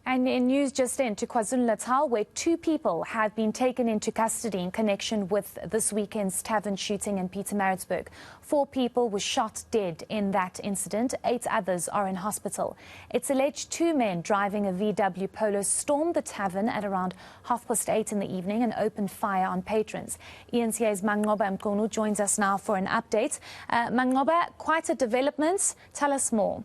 And in news just into KwaZulu-Natal, where 2 people have been taken into custody in connection with this weekend's tavern shooting in Pietermaritzburg. 4 people were shot dead in that incident. 8 others are in hospital. It's alleged 2 men driving a VW Polo stormed the tavern at around 8:30 in the evening and opened fire on patrons. eNCA's Manqoba Mchunu joins us now for an update. Manqoba, quite a development. Tell us more.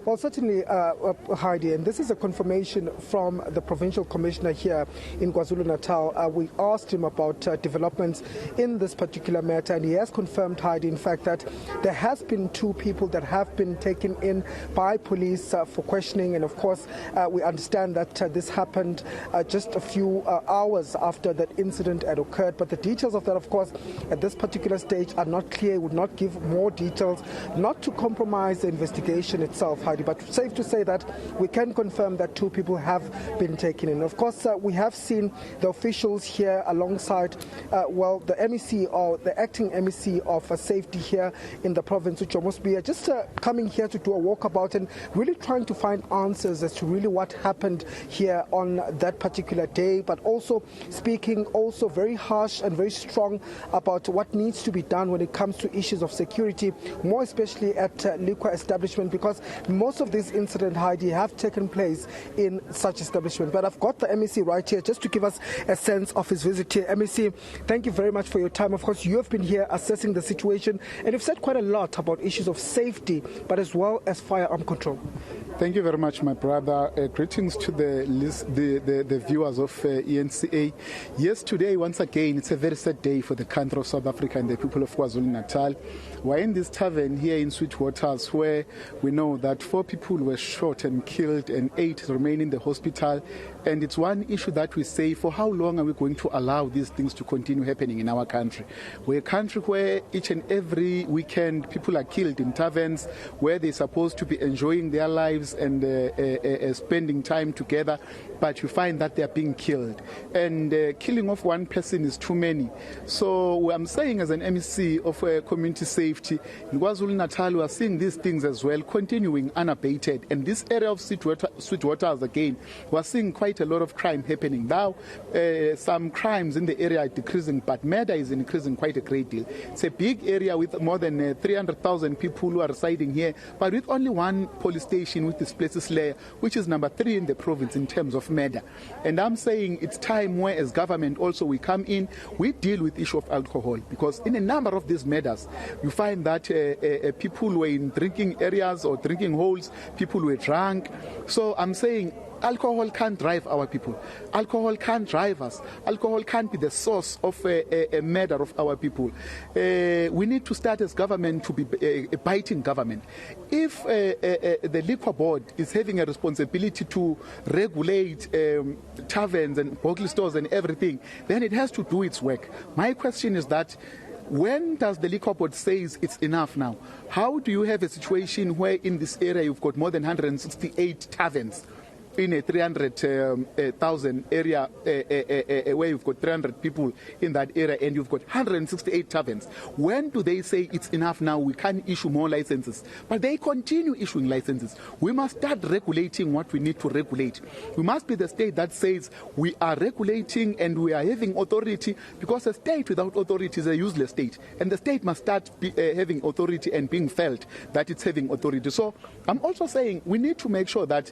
Well, certainly, Heidi, and this is a confirmation from the Provincial Commissioner here in KwaZulu-Natal. We asked him about developments in this particular matter, and he has confirmed, Heidi, in fact, that there has been 2 people that have been taken in by police for questioning. And of course, we understand that this happened just a few hours after that incident had occurred. But the details of that, of course, at this particular stage are not clear, would not give more details, not to compromise the investigation itself, Heidi. But safe to say that we can confirm that 2 people have been taken in. Of course, we have seen the officials here alongside, the MEC or the acting MEC of safety here in the province, which almost be just coming here to do a walkabout and really trying to find answers as to really what happened here on that particular day, but also speaking also very harsh and very strong about what needs to be done when it comes to issues of security, more especially at liquor establishment, because most of these incidents, Heidi, have taken place in such establishment. But I've got the MEC right here just to give us a sense of his visit here. MEC, thank you very much for your time. Of course, you have been here assessing the situation, and you've said quite a lot about issues of safety, but as well as firearm control. Thank you very much, my brother. Greetings to the viewers of eNCA. Yes, today, once again, it's a very sad day for the country of South Africa and the people of KwaZulu-Natal. We're in this tavern here in Sweetwaters, where we know that 4 people were shot and killed and 8 remain in the hospital. And it's one issue that we say, for how long are we going to allow these things to continue happening in our country? We're a country where each and every weekend people are killed in taverns, where they're supposed to be enjoying their lives and spending time together, but you find that they're being killed. And killing of one person is too many. So I'm saying, as an MEC of community safety, in KwaZulu-Natal, we are seeing these things as well, continuing unabated. And this area of Sweetwaters, again, we're seeing quite a lot of crime happening. Now, some crimes in the area are decreasing, but murder is increasing quite a great deal. It's a big area with more than 300,000 people who are residing here, but with only 1 police station with this places layer, which is number 3 in the province in terms of murder. And I'm saying it's time where, as government also, we come in, we deal with issue of alcohol, because in a number of these murders, you find that people were in drinking areas or drinking holes, people were drunk. So I'm saying alcohol can't drive our people. Alcohol can't drive us. Alcohol can't be the source of a murder of our people. We need to start as government to be a biting government. If the liquor board is having a responsibility to regulate taverns and bottle stores and everything, then it has to do its work. My question is that, when does the liquor board says it's enough now? How do you have a situation where in this area you've got more than 168 taverns in a 300,000 area where you've got 300 people in that area and you've got 168 taverns? When do they say it's enough now, we can't issue more licenses? But they continue issuing licenses. We must start regulating what we need to regulate. We must be the state that says we are regulating and we are having authority, because a state without authority is a useless state. And the state must start having authority and being felt that it's having authority. So I'm also saying we need to make sure that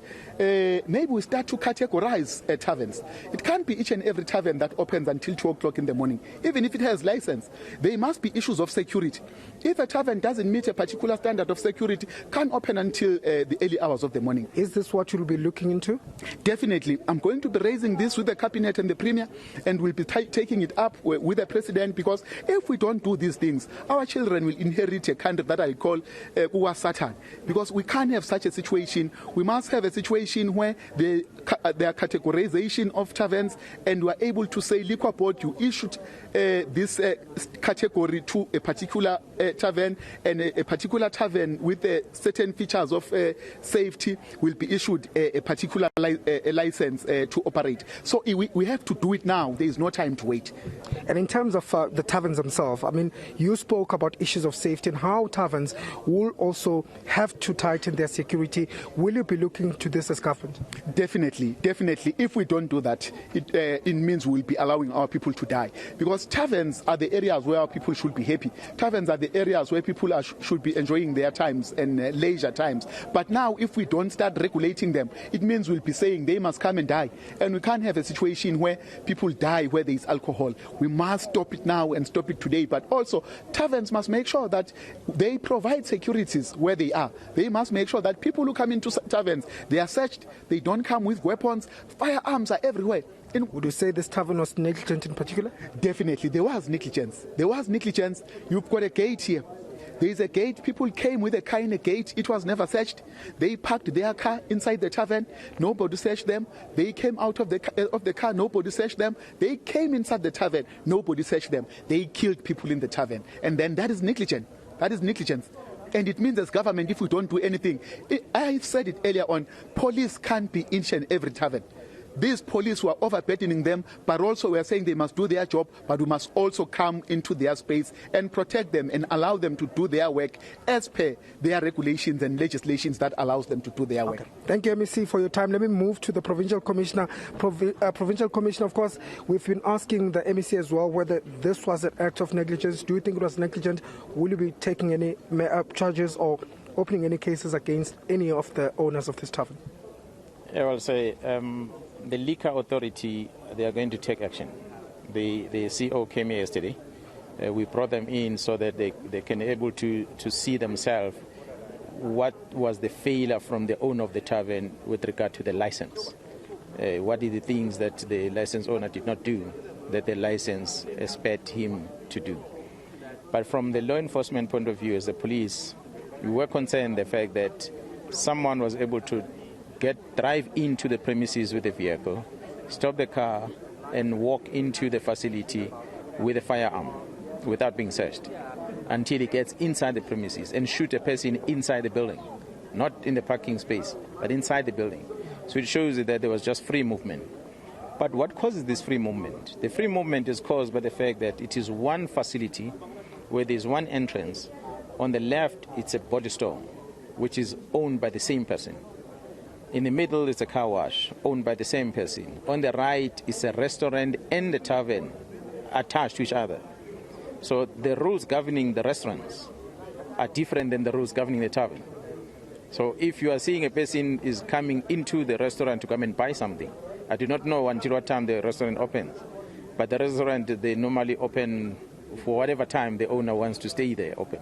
maybe we start to categorize taverns. It can't be each and every tavern that opens until 2 o'clock in the morning. Even if it has license, there must be issues of security. If a tavern doesn't meet a particular standard of security, can't open until the early hours of the morning. Is this what you'll be looking into? Definitely. I'm going to be raising this with the cabinet and the premier, and we'll be taking it up with the president, because if we don't do these things, our children will inherit a country that I call Satan. Because we can't have such a situation. We must have a situation where their categorization of taverns, and we are able to say, liquor board, you issued this category to a particular tavern, and a particular tavern with certain features of safety will be issued a particular license to operate. So we have to do it now. There is no time to wait. And in terms of the taverns themselves, I mean, you spoke about issues of safety and how taverns will also have to tighten their security. Will you be looking to this as government? Definitely. If we don't do that, it means we'll be allowing our people to die. Because taverns are the areas where our people should be happy. Taverns are the areas where people should be enjoying their times and leisure times. But now, if we don't start regulating them, it means we'll be saying they must come and die. And we can't have a situation where people die where there is alcohol. We must stop it now and stop it today. But also, taverns must make sure that they provide securities where they are. They must make sure that people who come into taverns, they are searched, they don't come with weapons, firearms are everywhere. Would you say this tavern was negligent in particular? Definitely, there was negligence. You've got a gate here. There is a gate. People came with a car in a gate. It was never searched. They parked their car inside the tavern. Nobody searched them. They came out of the car. Nobody searched them. They came inside the tavern. Nobody searched them. They killed people in the tavern. And then that is negligent. That is negligence. And it means as government, if we don't do anything, I said it earlier on, police can't be in each and every tavern. These police were overburdening them, but also we are saying they must do their job, but we must also come into their space and protect them and allow them to do their work as per their regulations and legislations that allows them to do their work. Okay. Thank you, MEC, for your time. Let me move to the Provincial Commissioner. Provincial Commissioner, of course, we've been asking the MEC as well whether this was an act of negligence. Do you think it was negligent? Will you be taking any charges or opening any cases against any of the owners of this tavern? I will say the Liquor Authority, they are going to take action. The CEO came here yesterday. We brought them in so that they can be able to see themselves what was the failure from the owner of the tavern with regard to the license. What are the things that the license owner did not do that the license expect him to do. But from the law enforcement point of view, as the police, we were concerned the fact that someone was able to drive into the premises with a vehicle, stop the car, and walk into the facility with a firearm without being searched until he gets inside the premises and shoot a person inside the building, not in the parking space, but inside the building. So it shows that there was just free movement. But what causes this free movement? The free movement is caused by the fact that it is one facility where there's one entrance. On the left, it's a body store, which is owned by the same person. In the middle is a car wash, owned by the same person. On the right is a restaurant and a tavern attached to each other. So the rules governing the restaurants are different than the rules governing the tavern. So if you are seeing a person is coming into the restaurant to come and buy something, I do not know until what time the restaurant opens. But the restaurant, they normally open for whatever time the owner wants to stay there open.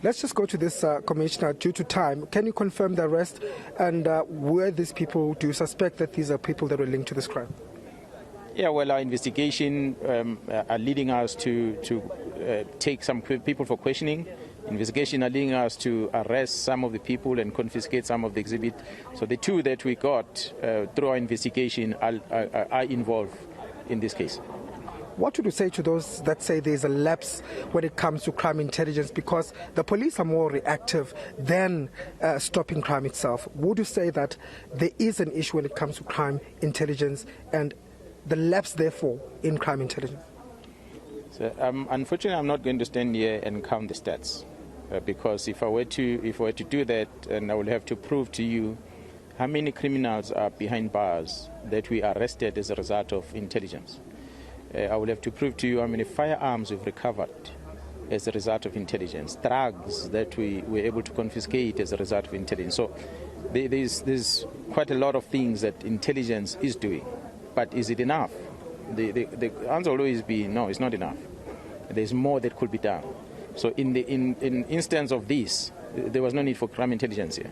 Let's just go to this, Commissioner, due to time. Can you confirm the arrest and where these people, do you suspect that these are people that were linked to this crime? Yeah, well, our investigation are leading us to take some people for questioning. Investigation are leading us to arrest some of the people and confiscate some of the exhibit. So the two that we got through our investigation are involved in this case. What would you say to those that say there's a lapse when it comes to crime intelligence because the police are more reactive than stopping crime itself? Would you say that there is an issue when it comes to crime intelligence and the lapse, therefore, in crime intelligence? So, unfortunately, I'm not going to stand here and count the stats because if I were to do that, and I will have to prove to you how many criminals are behind bars that we arrested as a result of intelligence. I will have to prove to you how many firearms we've recovered as a result of intelligence, drugs that we were able to confiscate as a result of intelligence. So there's quite a lot of things that intelligence is doing. But is it enough? The answer will always be no, it's not enough. There's more that could be done. So in instance of this, there was no need for crime intelligence here.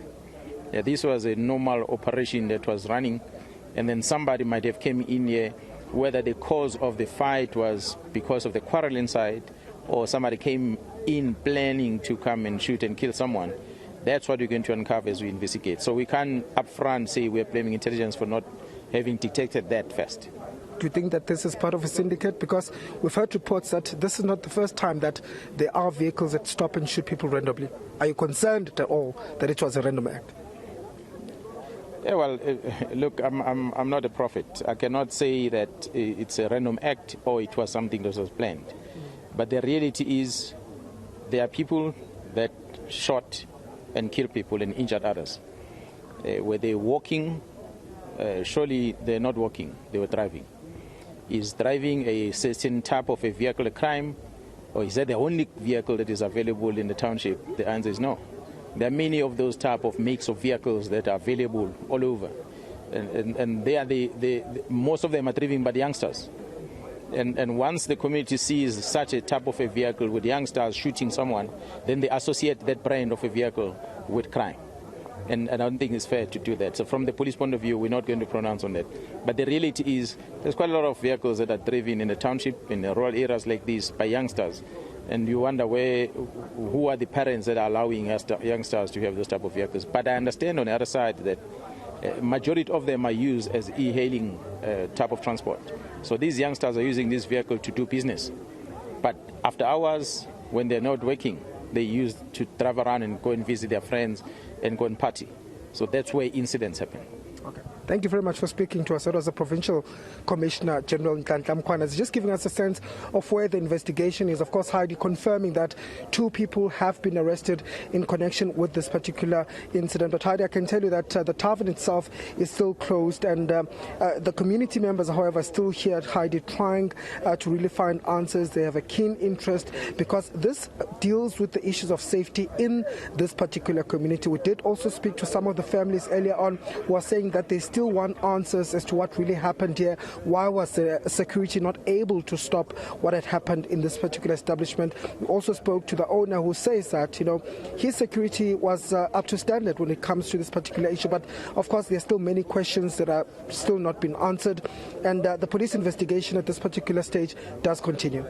Yeah, this was a normal operation that was running, and then somebody might have come in here. Whether the cause of the fight was because of the quarrel inside or somebody came in planning to come and shoot and kill someone, that's what we're going to uncover as we investigate. So we can't upfront say we're blaming intelligence for not having detected that first. Do you think that this is part of a syndicate? Because we've heard reports that this is not the first time that there are vehicles that stop and shoot people randomly. Are you concerned at all that it was a random act? Yeah, well, look, I'm not a prophet. I cannot say that it's a random act or it was something that was planned. But the reality is there are people that shot and killed people and injured others. Were they walking? Surely they're not walking, they were driving. Is driving a certain type of a vehicle a crime? Or is that the only vehicle that is available in the township? The answer is no. There are many of those type of makes of vehicles that are available all over. And they are most of them are driven by the youngsters. And once the community sees such a type of a vehicle with youngsters shooting someone, then they associate that brand of a vehicle with crime. And I don't think it's fair to do that. So from the police point of view, we're not going to pronounce on that. But the reality is there's quite a lot of vehicles that are driven in the township, in the rural areas like this, by youngsters. And you wonder who are the parents that are allowing youngsters to have those type of vehicles. But I understand on the other side that majority of them are used as e-hailing type of transport. So these youngsters are using this vehicle to do business. But after hours, when they're not working, they use to drive around and go and visit their friends and go and party. So that's where incidents happen. Okay. Thank you very much for speaking to us. That was the Provincial Commissioner General Manqoba Mchunu, just giving us a sense of where the investigation is. Of course, Heidi confirming that 2 people have been arrested in connection with this particular incident. But Heidi, I can tell you that the tavern itself is still closed, and the community members, however, are still here at Heidi trying to really find answers. They have a keen interest because this deals with the issues of safety in this particular community. We did also speak to some of the families earlier on who are saying that they still want answers as to what really happened here. Why was the security not able to stop what had happened in this particular establishment? We also spoke to the owner who says that, his security was up to standard when it comes to this particular issue. But of course, there are still many questions that are still not been answered. And the police investigation at this particular stage does continue.